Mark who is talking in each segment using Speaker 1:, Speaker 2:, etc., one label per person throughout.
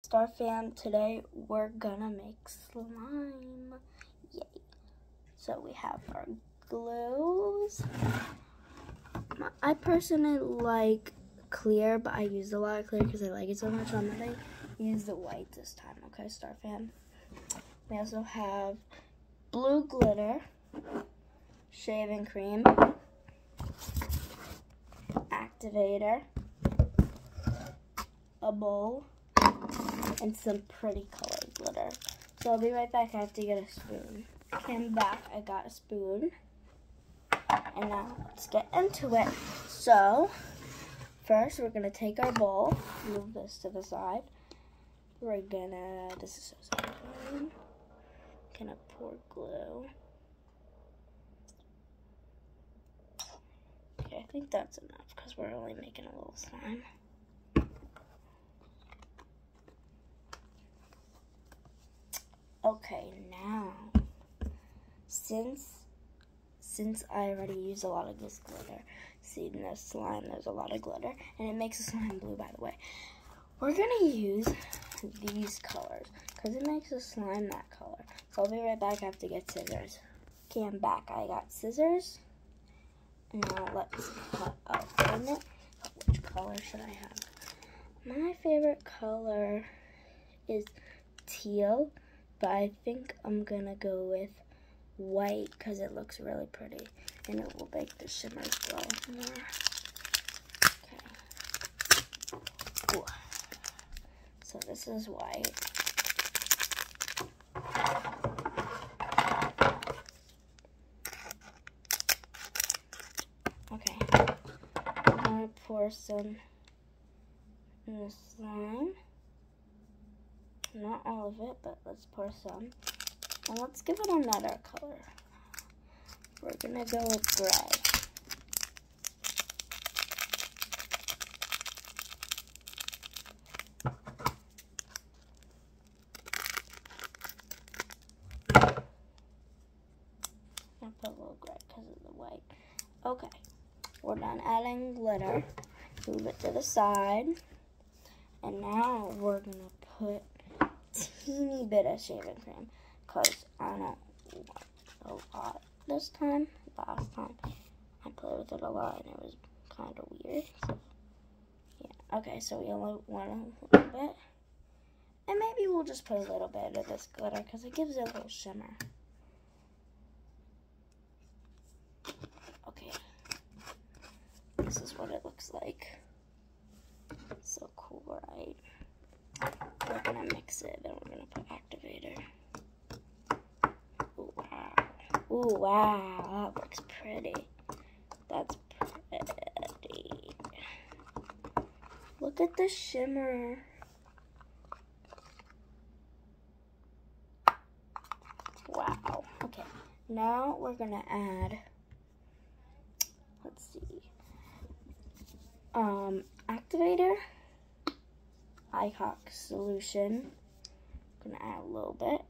Speaker 1: Star Fam, today we're gonna make slime. Yay. So we have our glues. I personally like clear, but I use a lot of clear because I like it so much. So I'm gonna use the white this time, okay, Star Fam? We also have blue glitter, shaving cream, activator, a bowl, and some pretty colored glitter. So I'll be right back. I have to get a spoon. Came back, I got a spoon. And now let's get into it. So first we're gonna take our bowl, move this to the side. We're gonna, this is so sorry, gonna pour glue. Okay, I think that's enough because we're only making a little slime. Okay, now, since I already used a lot of this glitter, see in this slime there's a lot of glitter, and it makes the slime blue, by the way. We're gonna use these colors, because it makes the slime that color. So I'll be right back, I have to get scissors. Okay, I'm back, I got scissors. And now let's cut out it. Which color should I have? My favorite color is teal, but I think I'm gonna go with white because it looks really pretty and it will make the shimmers glow more. Okay. Ooh. So this is white. Okay. I'm gonna pour some in the slime. Not all of it, but let's pour some. And let's give it another color. We're gonna go with gray. I'm gonna put a little gray because of the white. Okay, we're done adding glitter. Move it to the side. And now we're gonna put a teeny bit of shaving cream because I don't want a lot this time. Last time I played with it a lot and it was kind of weird. So, yeah. Okay, so we only want a little bit. And maybe we'll just put a little bit of this glitter because it gives it a little shimmer. Okay. This is what it looks like. So cool, right? We're gonna mix it, then we're gonna put activator. Ooh, wow. Ooh, wow, that looks pretty. That's pretty. Look at the shimmer. Wow. Okay, now we're gonna add, let's see, activator, iHawk solution. I'm gonna add a little bit.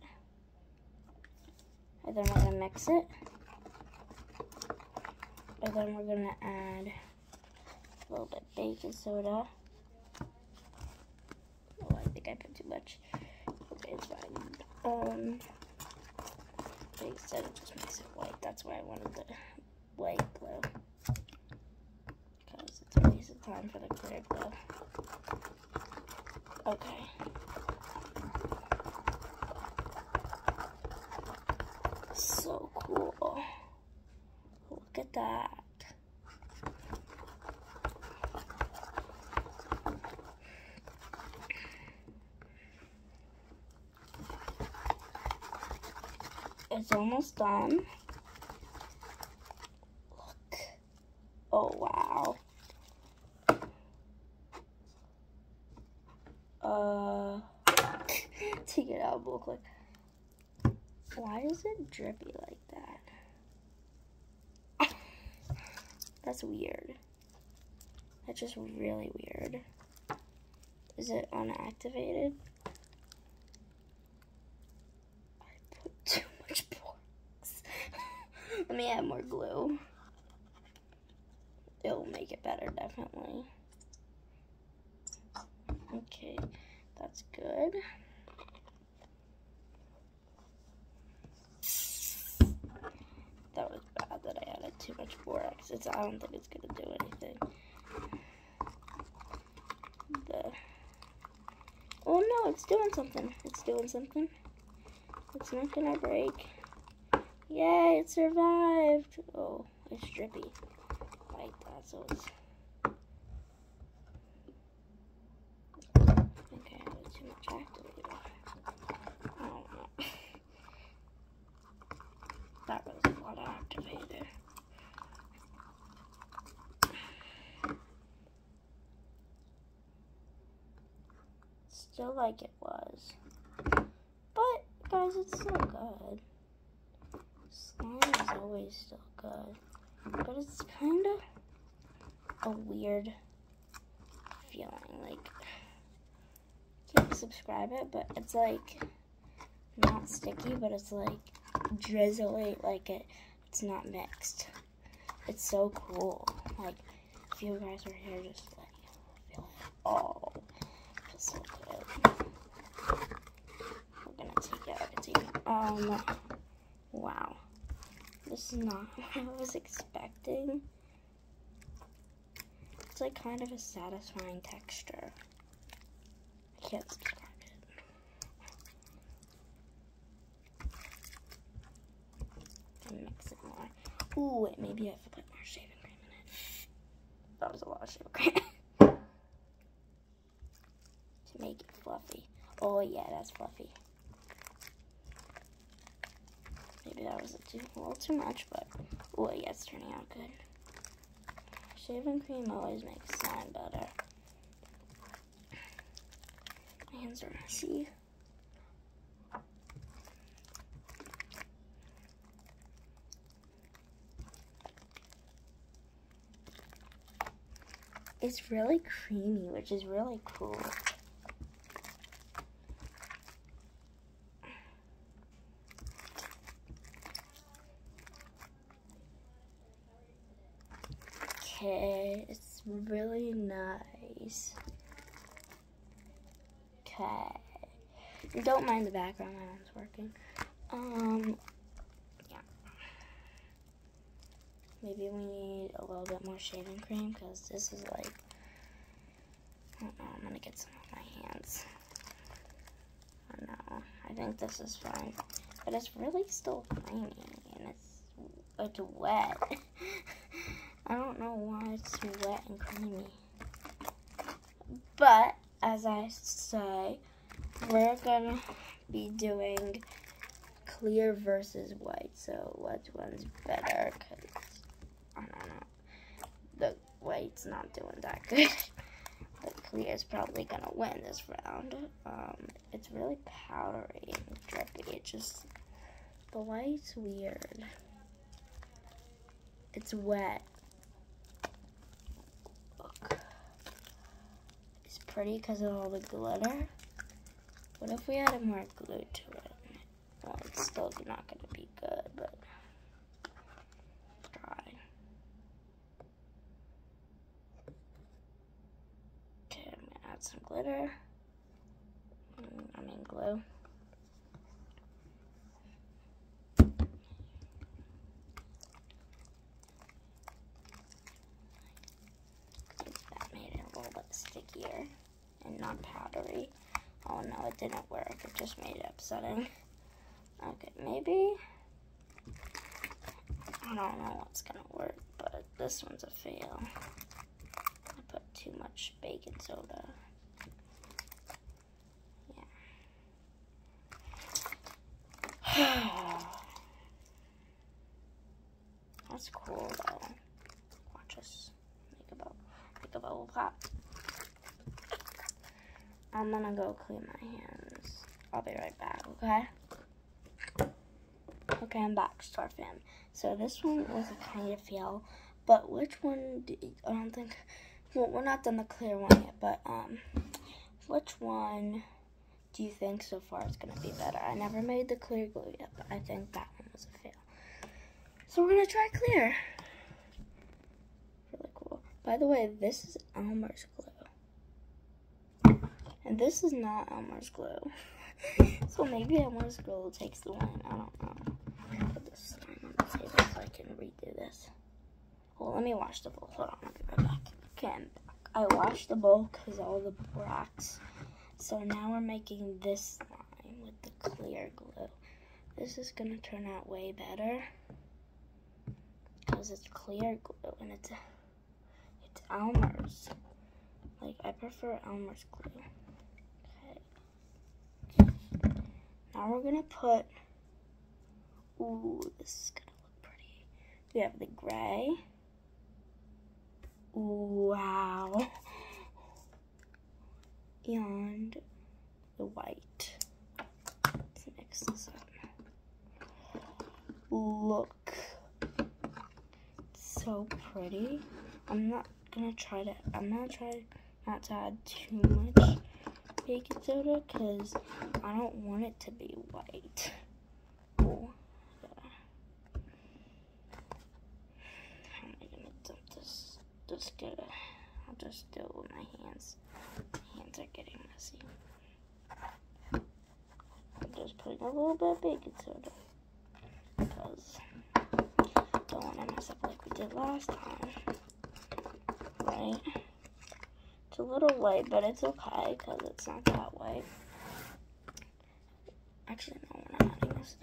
Speaker 1: And then we're gonna mix it. And then we're gonna add a little bit baking soda. Oh, I think I put too much. Okay, it's fine. Baking soda just makes it white. That's why I wanted the white glue. Because it's a waste of time for the clear glue. Okay. So cool. Look at that. It's almost done. Look. Oh, wow. Take it out real quick. Why is it drippy like that? That's weird. That's just really weird. Is it unactivated? I put too much borax. Let me add more glue. It'll make it better, definitely. Okay, That's good. That was bad that I added too much borax. I don't think it's gonna do anything. Oh no, it's doing something. It's doing something. It's not gonna break. Yay, it survived. Oh, it's drippy. Like that, so it's... Okay, I have too much activator. I don't know. That was a lot of activator. Still like it was. But, guys, it's still good. Slime is always still good. But it's kind of a weird feeling. Like, can't subscribe it, but it's like not sticky, but it's like drizzly, like it's not mixed. It's so cool. Like, if you guys were here, just like feel it. Oh, it feels so good. We're gonna take it out of the wow. This is not what I was expecting. It's like kind of a satisfying texture. I can't describe it. And mix it more. Ooh, wait, maybe I have to put more shaving cream in it. That was a lot of shaving cream. To make it fluffy. Oh yeah, that's fluffy. Maybe that was a little too much, but oh yeah, it's turning out good. Shaving cream always makes slime better. My hands are messy. It's really creamy, which is really cool. Okay, it's really nice. Okay. Don't mind the background, my mom's working. Yeah. Maybe we need a little bit more shaving cream, because this is like, I don't know, I'm gonna get some on my hands. I don't know, I think this is fine. But it's really still creamy, and it's wet. I don't know why it's wet and creamy. But, as I say, we're gonna be doing clear versus white. So, which one's better? Because, I don't know. The white's not doing that good. The clear's probably gonna win this round. It's really powdery and drippy. It just, the white's weird. It's wet. Look. It's pretty because of all the glitter. What if we added more glue to it? Well, it's still not going to be good, but try. Okay, I'm going to add some glitter. Glue. That made it a little bit stickier and not powdery. Oh no, it didn't work. It just made it upsetting. Okay, maybe. I don't know what's gonna work, but this one's a fail. I put too much baking soda. Yeah. That's cool though. Watch us make a bubble pop. I'm gonna go clean my hands. I'll be right back, okay? Okay, I'm back, Star Fam. So this one was a kind of fail, but which one I don't think, well, we're not done the clear one yet, but which one do you think so far is gonna be better? I never made the clear glue yet, but I think that one was a fail. So we're gonna try clear. Really cool. By the way, this is Elmer's glue. And this is not Elmer's glue. So maybe Elmer's glue takes the win. I don't know. Put this slime on the table so I can redo this. Well, let me wash the bowl. Hold on, I'll be right back. Okay, I'm back. I washed the bowl because all the rocks. So now we're making this slime with the clear glue. This is going to turn out way better because it's clear glue and it's Elmer's. Like, I prefer Elmer's glue. Okay. Now we're going to put, ooh, this is going to look pretty. We have the gray. Wow. And the white. Let's mix this up. Look. It's so pretty. I'm gonna try not to add too much baking soda because I don't want it to be white. Oh, yeah. How am I gonna dump this? I'll just do it with my hands. My hands are getting messy. I'm just putting a little bit of baking soda because I don't want to mess up like we did last time. Right? It's a little white, but it's okay because it's not that white. Actually, no, we're not adding this.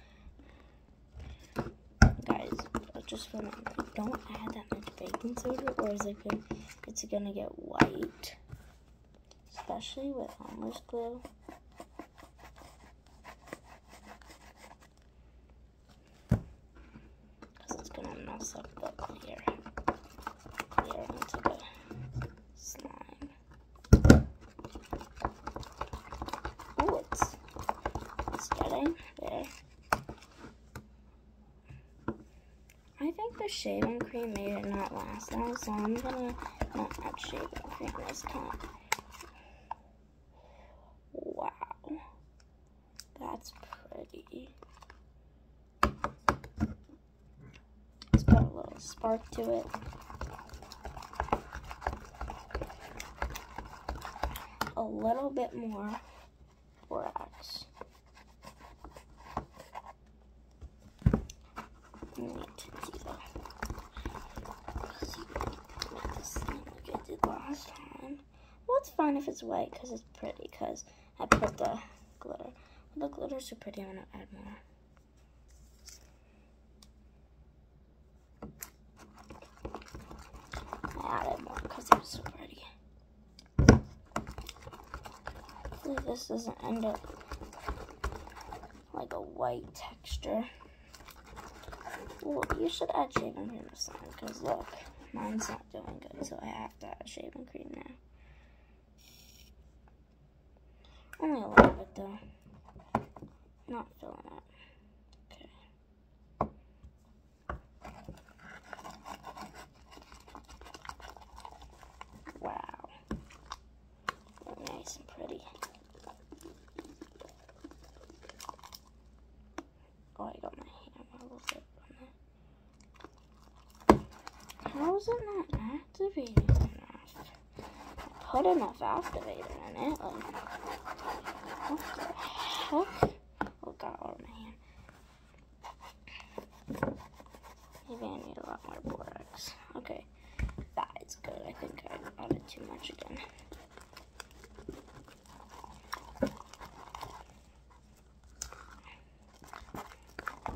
Speaker 1: Guys, just remember, don't add that much baking soda or it's gonna get white. Especially with Elmer's glue. Because it's gonna mess up the clear into the slime. Oh, it's getting there. I think the shaving cream made it not last long, so I'm gonna not add shaving cream this time. Wow, that's pretty. Let's put a little spark to it. A little bit more borax. Need to do that. Make this thing like I did last time. Well, it's fine if it's white because it's pretty because I put the glitter. The glitter's so pretty, I'm going to add more. I added more because it was so pretty. Hopefully this doesn't end up like a white texture. Well, you should add shaving cream this time because look, mine's not doing good, so I have to add shaving cream now. Only a little bit though. Not filling it. Okay. Wow. Really nice and pretty. Oh, I got my hand a little bit on there. How is it not activating enough? I put enough activator in it. Like, what the heck? Oh, got all over my hand. Maybe I need a lot more borax. Okay, that is good. I think I added too much again.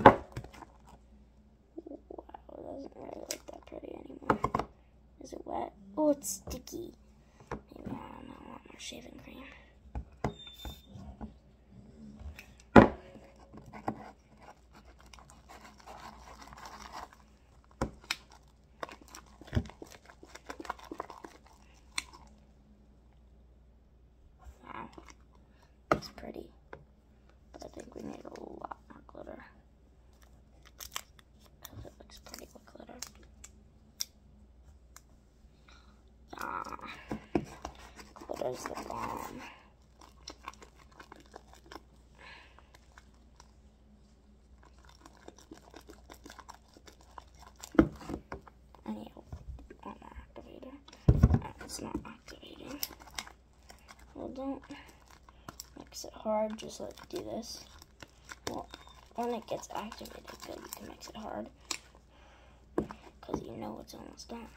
Speaker 1: Wow, it doesn't really look that pretty anymore. Is it wet? Oh, it's sticky. Maybe I don't know, I want more shaving cream. It's pretty, but I think we need a lot more glitter because it looks pretty with glitter. Ah, glitter's the bomb. I need one more activator. It's not activating. Well, don't. makes it hard, just like do this. Well, when it gets activated, good, you can mix it hard. Because you know it's almost done.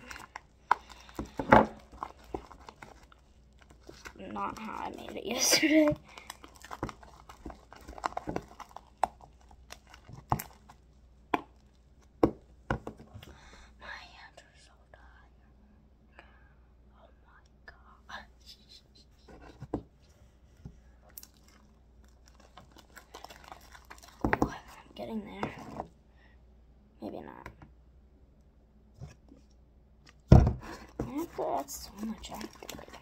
Speaker 1: That's not how I made it yesterday. Getting there. Maybe not. That's so much activated.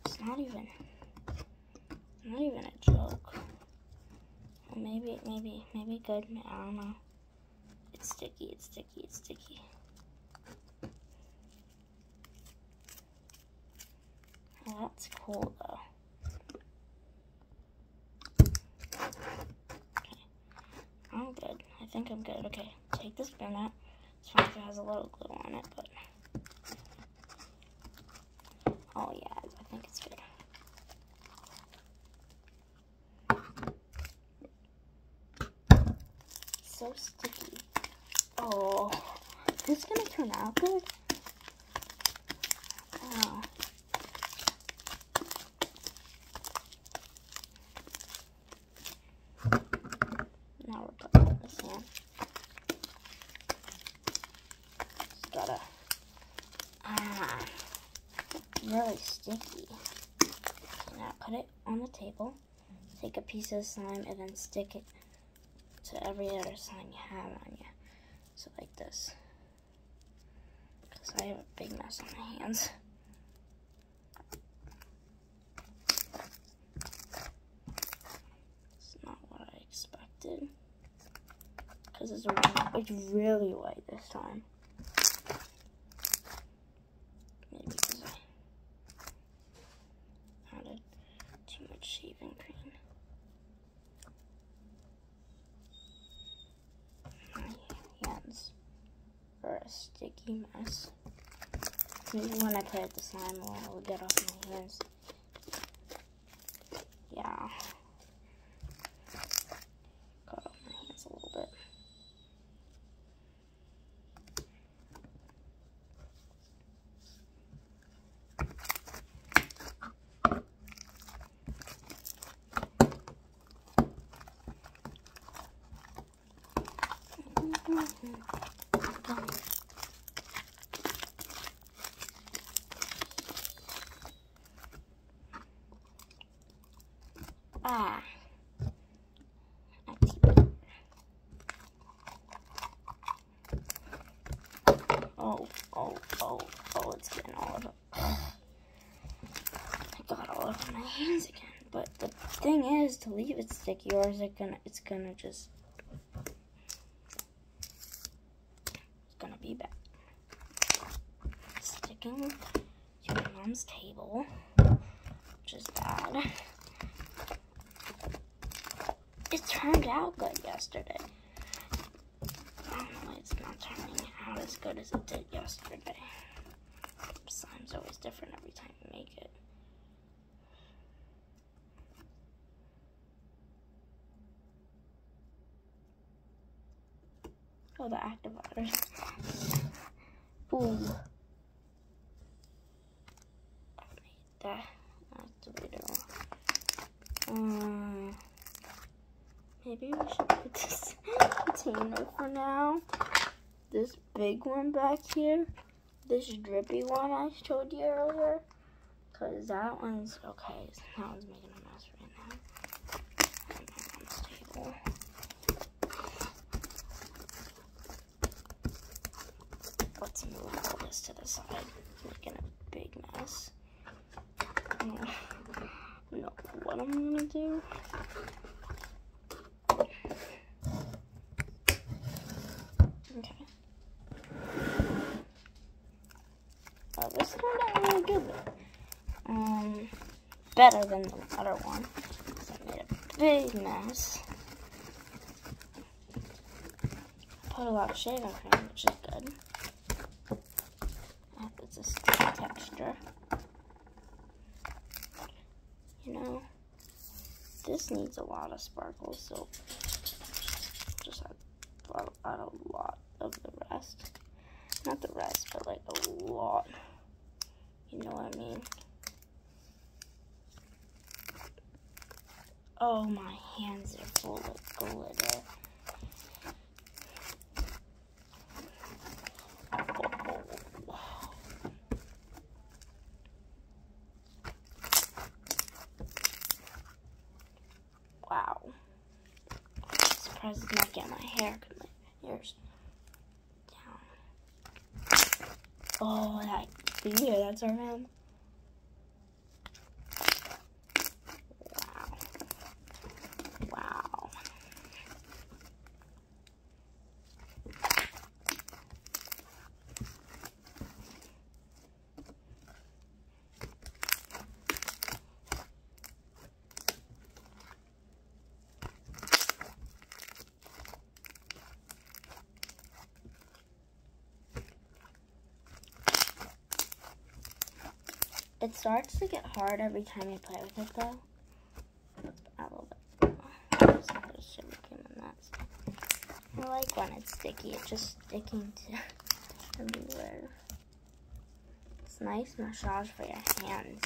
Speaker 1: It's not even a joke. Well, maybe good. I don't know. It's sticky. It's sticky. It's sticky. Well, that's cool though. I'm good. I think I'm good. Okay, take the spoon out. It's fine if it has a little glue on it, but... Oh yeah, I think it's good. So sticky. Oh, is this gonna turn out good? Oh. Now we're putting this in. Just gotta, really sticky. Okay, now put it on the table. Take a piece of slime and then stick it to every other slime you have on you. So like this. Because I have a big mess on my hands. It's not what I expected. Because it's really white this time. Maybe because I added too much shaving cream. My hands are a sticky mess. Maybe when I play with the slime, it will get off my hands. Yeah. Got off my hands a little bit. Ah. Oh, it's getting all of it. I got all over my hands again. But the thing is to leave it sticky, or is it's gonna just, it's gonna be bad. Sticking to my mom's table, which is bad. It turned out good yesterday. I don't know why it's not turning out as good as it did yesterday. Slime's always different every time you make it. Oh, the activators. Ooh. I made that activator. Maybe we should put this container for now. This big one back here. This drippy one I showed you earlier. Because that one's okay. That one's making a mess right now. On this table. Let's move all this to the side. It's making a big mess. I don't know what I'm gonna do. Okay. Oh, this turned out really good. Better than the other one. So I made a big mess. Put a lot of shaving cream, which is good. It's a sticky texture. You know, this needs a lot of sparkles, so just add a lot of the rest. Not the rest, but like a lot. You know what I mean? Oh, my hands are full of glitter. Wow. I'm surprised it's not getting my hair because my hair's down. Oh, did you hear that, Sarvan? Wow. Wow. It starts to get hard every time you play with it, though. Let's add a little bit. Just put a sugar cream on that. I like when it's sticky. It's just sticking to everywhere. It's nice massage for your hands.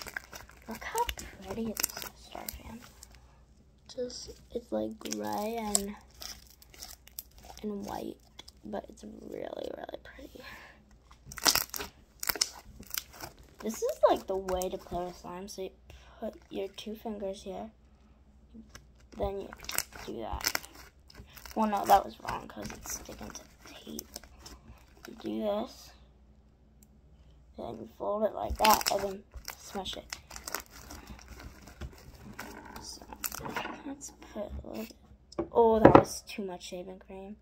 Speaker 1: Look how pretty it is, Starfan. It's like gray and white, but it's really, really pretty. This is like the way to play with slime. So you put your 2 fingers here, then you do that. Well, no, that was wrong because it's sticking to tape. You do this, then you fold it like that, and then smush it. So let's put a little bit. Oh, that was too much shaving cream.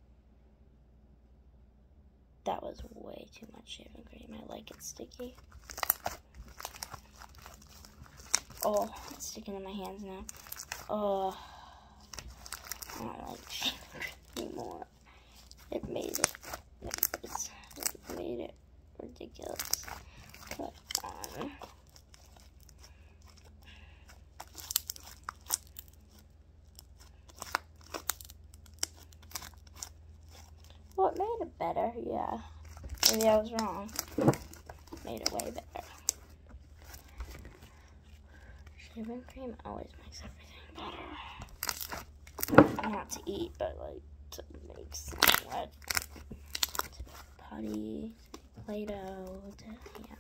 Speaker 1: That was way too much shaving cream. I like it sticky. Oh, it's sticking in my hands now. Oh, I don't like shaving cream anymore. It made it ridiculous. Put on. Well, it made it better, yeah. Maybe I was wrong. Made it way better. Shaving cream always makes everything better. Not to eat, but like to make slime wet. To putty, Play-Doh, yeah.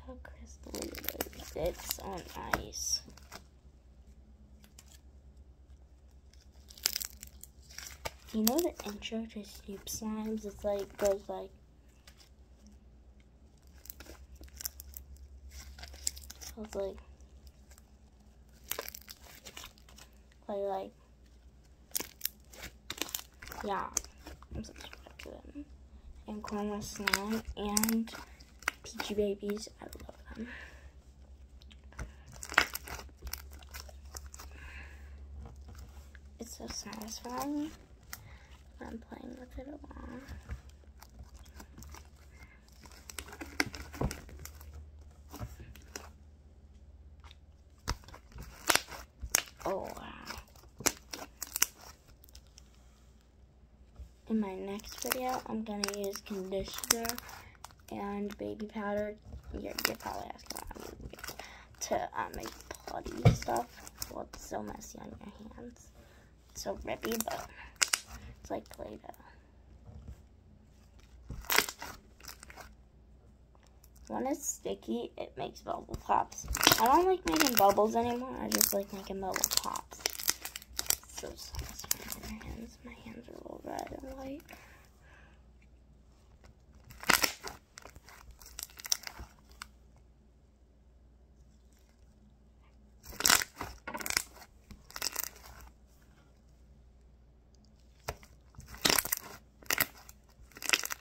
Speaker 1: How crystal it is. It's on ice. You know the intro to Snoop Slimes? It's like, goes like, it's like, yeah, I'm subscribed to them. And Corner Slime and Peachy Babies, I love them. It's so satisfying. I'm playing with it along. Oh, wow. In my next video, I'm going to use conditioner and baby powder. You're probably asking why I'm using it. To make putty stuff. Well, it's so messy on your hands. It's so rippy, but it's like Play-Doh. When it's sticky, it makes bubble pops. I don't like making bubbles anymore. I just like making bubble pops. It's so satisfying on my hands. My hands are a little red and white.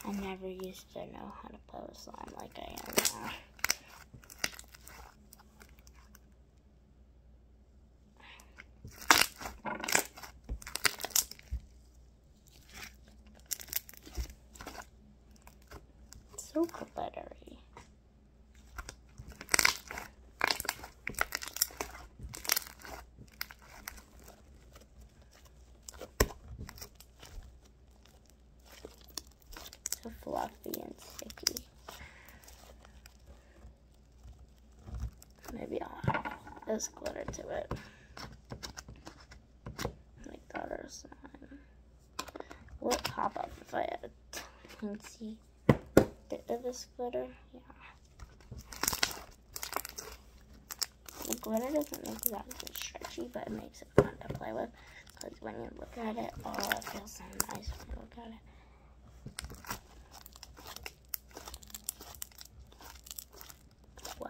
Speaker 1: I never used to know how to play with slime like I am now. so glittery. So fluffy and sticky. Maybe I'll add this glitter to it. Like that or slime. Will it pop up if I add a teensy bit of this glitter? Yeah. The glitter doesn't make it that stretchy, but it makes it fun to play with. Because when you look at it, oh, it feels so nice when you look at it. Wow.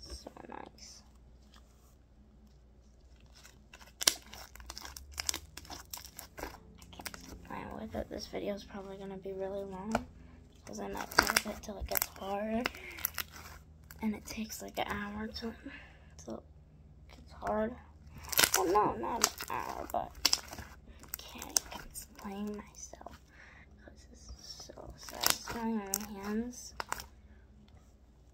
Speaker 1: So nice. I can't stop playing with it. This video is probably going to be really long because I might play with it till it gets hard. And it takes like an hour till it gets hard. Well, no, not an hour, but I can't explain myself because this is so satisfying on my hands.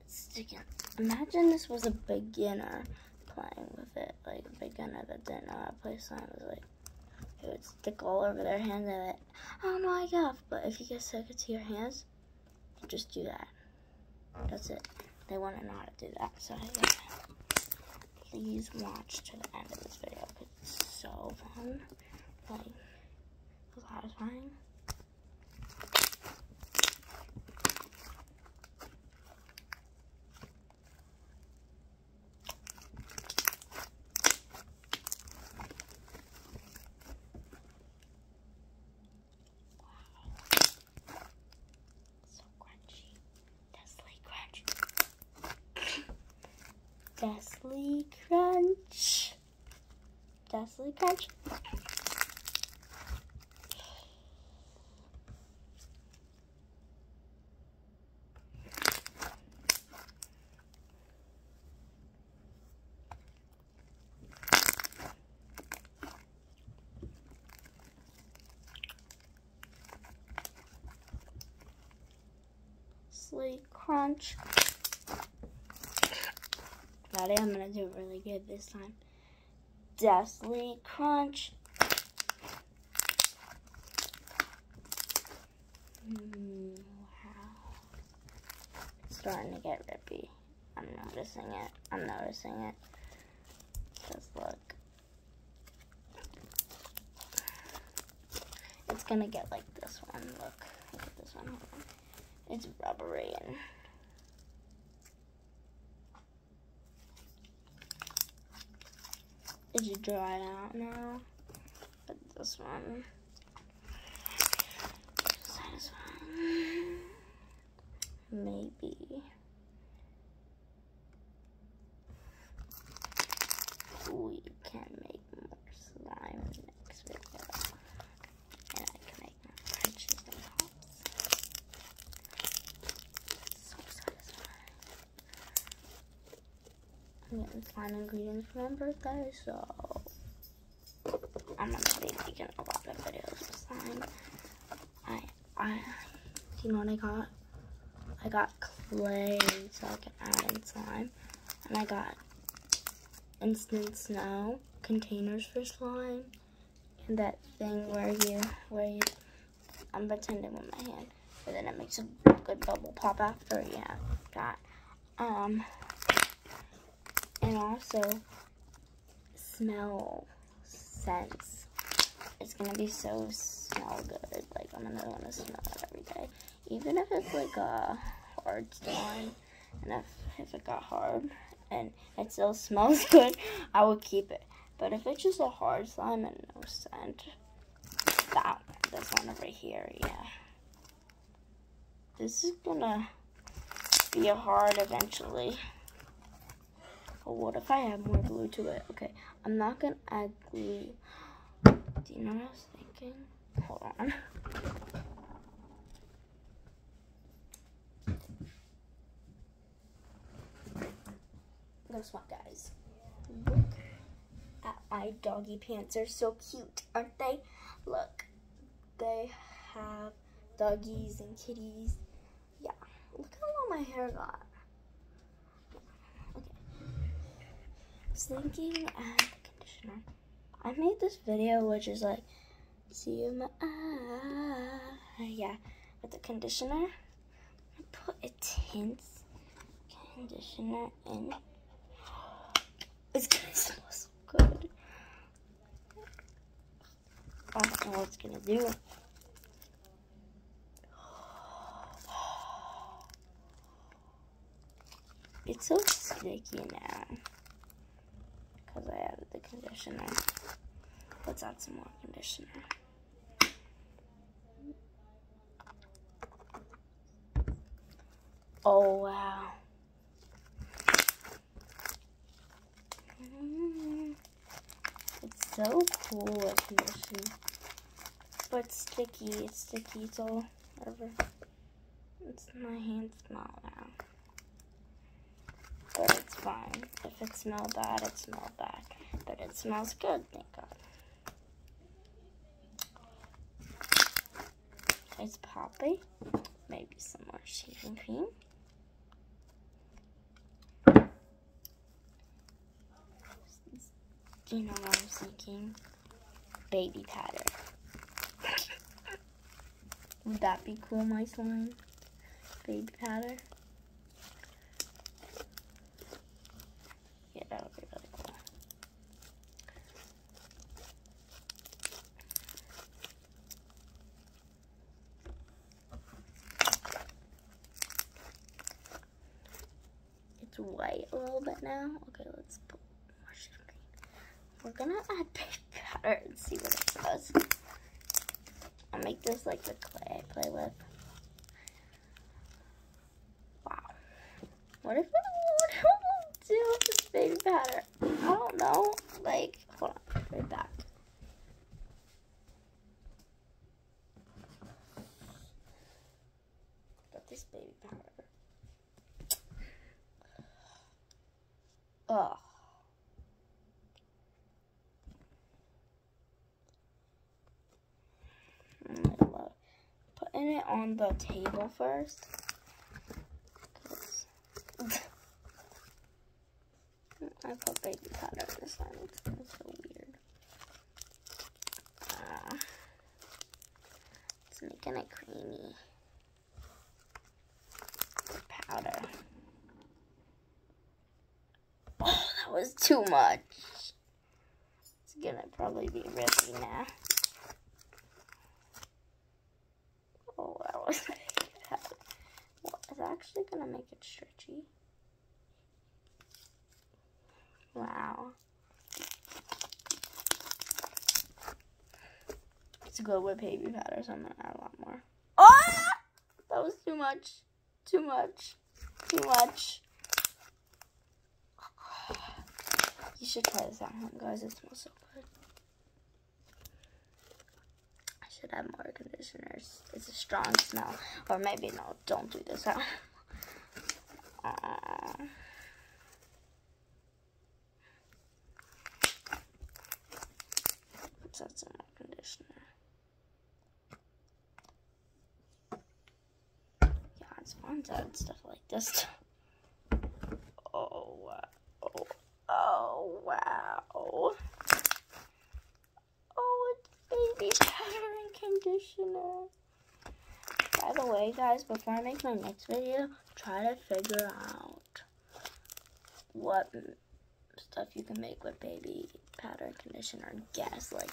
Speaker 1: It's sticking. Imagine this was a beginner playing with it, like a beginner that didn't know how to play slime. It was like, it would stick all over their hands and it, oh no, I got. But if you get sick to your hands, you just do that. That's it. They want to know how to do that. So yeah, please watch to the end of this video because it's so fun, like satisfying. Destly Crunch. Destly Crunch. Destly Crunch. Ready? I'm gonna do really good this time. Destly Crunch. Wow. It's starting to get rippy. I'm noticing it. I'm noticing it. Just look. It's gonna get like this one. Look at this one. It's rubbery and it's dried out now, but this one satisfying. Maybe we can make more slime in the next video, and I can make more crunches and pops. So satisfying. I'm getting slime ingredients for my birthday, so I'm gonna be making a lot of videos with slime. Do you know what I got? I got clay so I can add in slime, and I got instant snow containers for slime, and that thing where you I'm pretending with my hand, and then it makes a good bubble pop after. Yeah, that. And also smell scents. It's gonna be so smell good. Like I'm gonna want to smell it every day, even if it's like a hard slime. And if it got hard and it still smells good, I would keep it. But if it's just a hard slime and no scent, this one over here, yeah. This is gonna be hard eventually. But what if I add more glue to it? Okay, I'm not gonna add glue. Do you know what I was thinking? Hold on. Guess what, guys? Look at my doggy pants. They're so cute, aren't they? Look, they have doggies and kitties. Yeah, look how long my hair got. Okay. I was thinking add the conditioner. I made this video which is like, see my eye. Yeah, with the conditioner. I put a tint conditioner in. It's gonna smell so good. I don't know what it's gonna do. It's so sticky now because I added the conditioner. Let's add some more conditioner. Oh wow. It's so cool with conditioner. But it's sticky, it's all whatever. It's my hand smell now. But it's fine. If it smells bad, it smells bad. But it smells good, thank God. It's poppy. Maybe some more shaving cream. Do you know what I'm thinking? Baby powder. Would that be cool, my slime? Baby powder? Yeah, that would be really cool. It's white a little bit now. Okay, let's put more champagne. We're gonna add baby powder and see what it does. I'll make this like the clay I play with. Wow. What if I do with this baby powder? I don't know. Like, hold on, right back. Got this baby powder. Ugh. Putting it on the table first. I put baby powder in this one. It's so weird. It's making it creamy. Powder. Oh, that was too much. It's gonna probably be rippy now. Oh, that was well, it's actually gonna make it stretchy. Wow. It's good with baby powder, so I'm gonna add a lot more. Oh! That was too much. Too much. Too much. You should try this at home, guys. It smells so good. I should add more conditioners. It's a strong smell. Or maybe no, don't do this at home. Let's add some more conditioner. Yeah, it's fun to add stuff like this. Oh, wow. Oh, wow. Oh, it's baby powder and conditioner. By the way, guys, before I make my next video, try to figure out what stuff you can make with baby powder and conditioner and guess, like,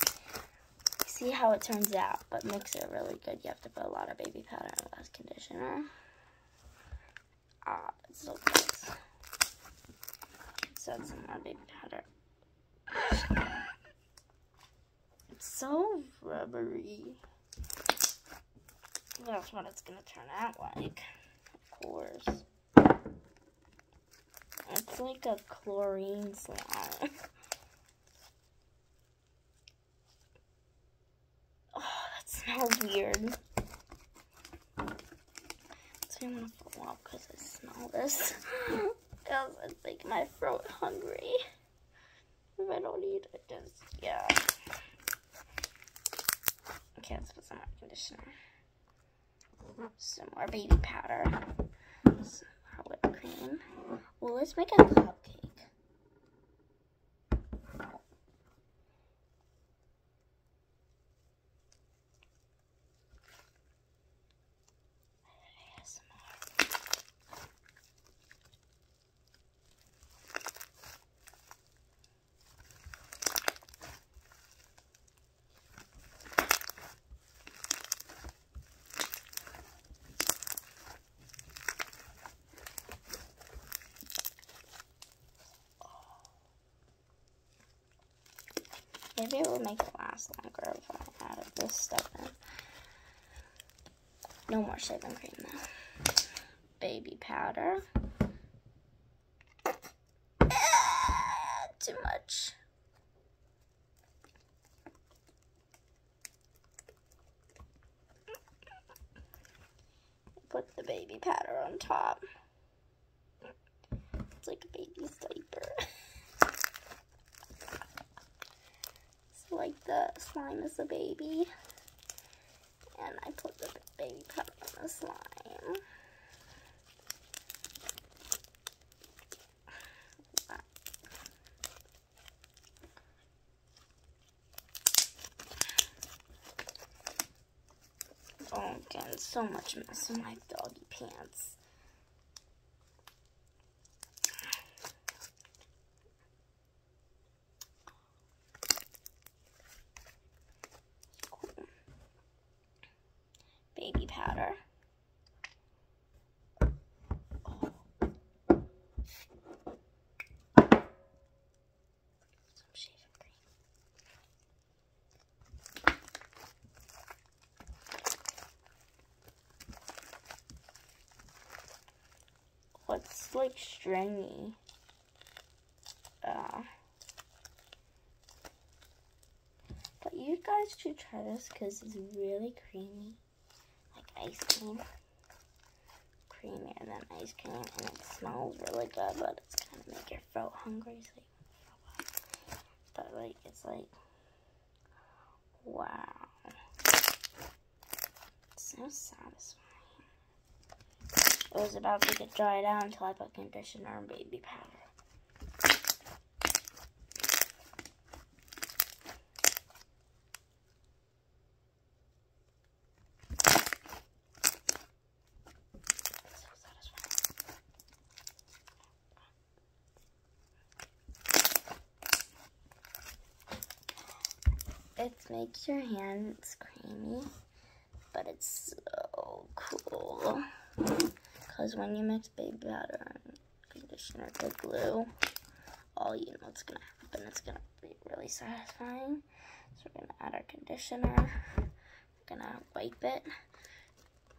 Speaker 1: see how it turns out, but mix it really good. You have to put a lot of baby powder and less conditioner. It's so gross. Let's add some more baby powder. It's so rubbery. That's what it's gonna turn out like, of course. It's like a chlorine slime. Oh, that smells weird. So I'm gonna throw up because I smell this. Because it's making my throat hungry. If I don't need it, just, yeah. Okay, let's put some more conditioner. Some more baby powder. Some more whipped cream. Well, let's make a cupcake. Maybe it would make it last longer if I added this stuff in. No more shaving cream now. Baby powder. Too much. Put the baby powder on top. It's like a baby's diaper. Like the slime is a baby, and I put the baby powder on the slime. Oh, again, so much mess in my doggy pants. Baby powder. Some shaving cream. Oh, it's like stringy. But you guys should try this because it's really creamy. Like ice cream. Creamier than ice cream, and it smells really good, but it's gonna make your throat hungry, so you can but like it's like wow. It's so satisfying. It was about to get dried out until I put conditioner and baby powder. It makes your hands creamy, but it's so cool. Because when you mix baby powder and conditioner to glue, all you know what's going to happen. It's going to be really satisfying. So we're going to add our conditioner. We're going to wipe it,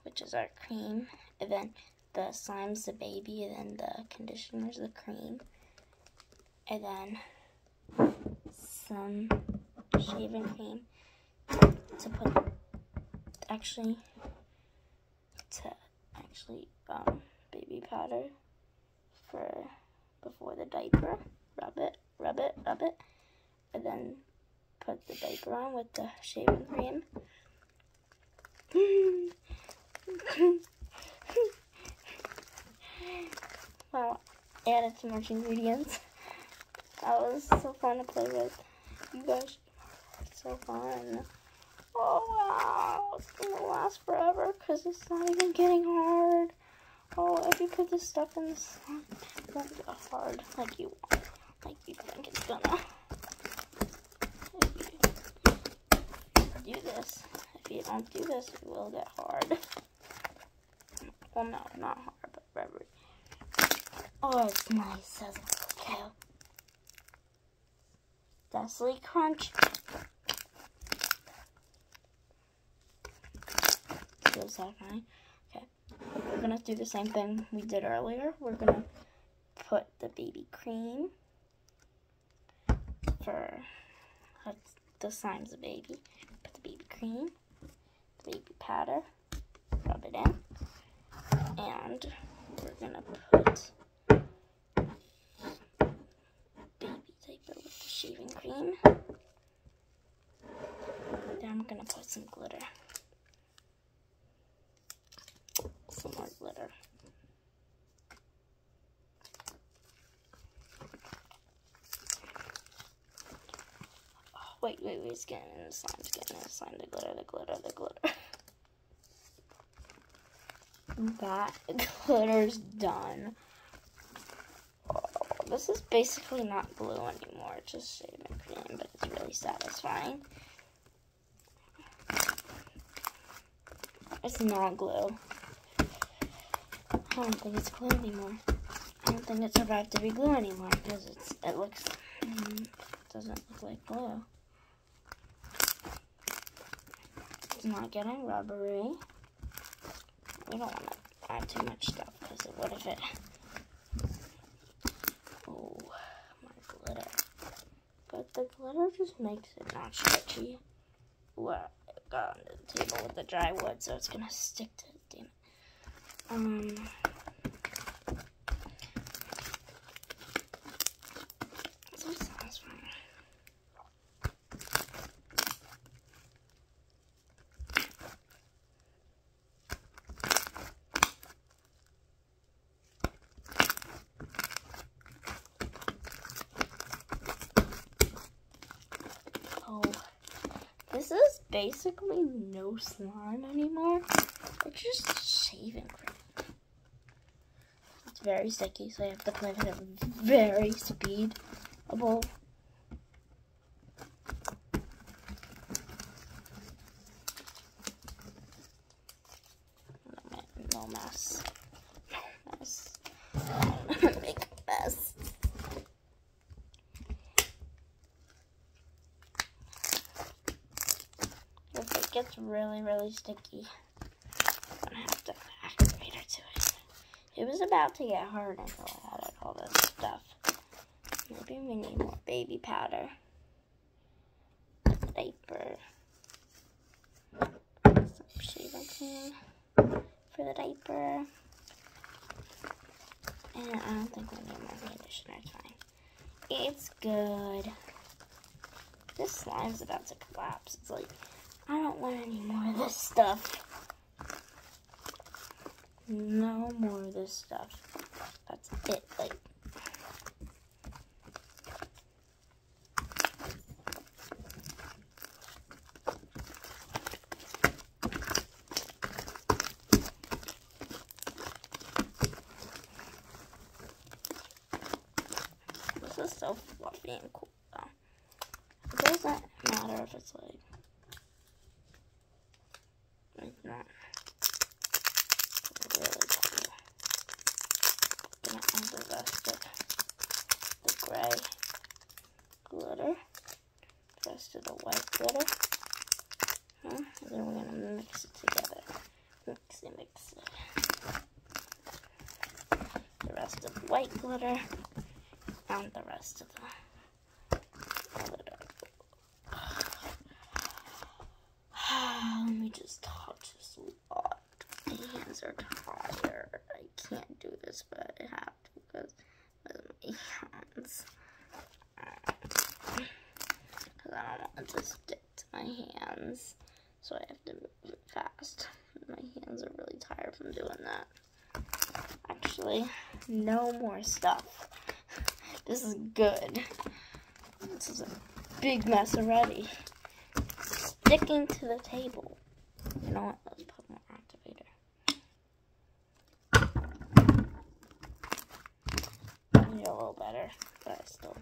Speaker 1: which is our cream. And then the slime's the baby, and then the conditioner's the cream. And then some shaving cream to put baby powder for before the diaper. Rub it, and then put the diaper on with the shaving cream. Wow, added too much ingredients. That was so fun to play with. You guys, it's so fun. Oh wow, it's gonna last forever because it's not even getting hard. Oh, if you put this stuff in the slime, it won't get hard like you think it's gonna. If you do this, if you don't do this, it will get hard. Well, no, not hard, but rubbery. Oh, it's nice as okay. Nestle Crunch. Feels satisfying. Okay, we're gonna do the same thing we did earlier. We're gonna put the baby cream for the slime's a baby. Put the baby cream, the baby powder, rub it in, and we're gonna put baby diaper with the some glitter. Some more glitter. Oh, wait, it's getting in the slime, the glitter. That glitter's done. Oh, this is basically not glue anymore, it's just shaving cream, but it's really satisfying. It's not glue. I don't think it's glue anymore. I don't think it survived to be glue anymore because it doesn't look like glue. It's not getting rubbery. We don't want to add too much stuff because what if it... Oh, my glitter. But the glitter just makes it not stretchy. Well, it got on the table with the dry wood, so it's going to stick to it, damn it. So satisfying. This is basically no slime anymore. It's just shaving cream. It's very sticky, so you have to play with it very speedable. No mess. No mess. I'm gonna make a mess. If it gets really sticky, I'm gonna have to add activator to it. It was about to get hard until I added all this stuff. Maybe we need more baby powder. Diaper. Some shaving cream for the diaper. And I don't think we need more conditioner, it's fine. It's good. This slime's about to collapse. It's like, I don't want any more of this stuff. No more of this stuff. That's it. Like, this is so fluffy and cool though. It doesn't matter if it's like not really cool. I'm gonna add the rest of the gray glitter, the rest of the white glitter, and then we're gonna mix it together. Mix it. The rest of the white glitter and the rest of the glitter. Let me just touch this a lot. My hands are tired. I can't do this, but I have to because of my hands. Because I don't want it to stick to my hands, so I have to move it fast. My hands are really tired from doing that. Actually, no more stuff. This is good. This is a big mess already. Sticking to the table. You know what? Let's put more activator. I need a little better, but I still